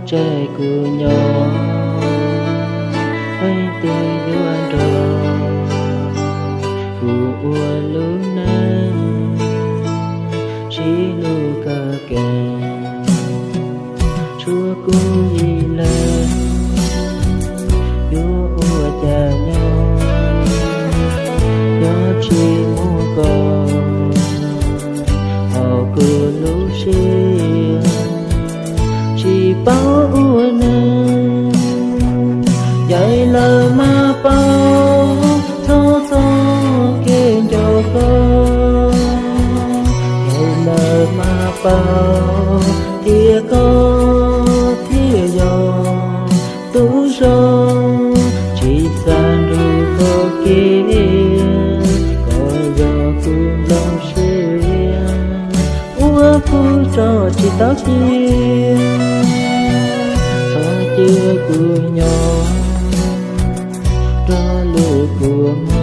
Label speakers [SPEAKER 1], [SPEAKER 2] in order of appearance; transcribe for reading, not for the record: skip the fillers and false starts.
[SPEAKER 1] trẻ của nhỏ hay tình yêu rồi phụ lúc này chỉ lu cả kẻ chúa cũng đi lên yêu cha nhau nhỏ chỉ mua còn họ cứ lúc xưa chỉ bao nè dạy lời mà bao thô kia cho con dạy lời mà bao tia có tia gió tú sông chỉ san ru có kia có gió cũng đông xưa ua phu cho chỉ tao chia chưa của nhỏ đó lửa của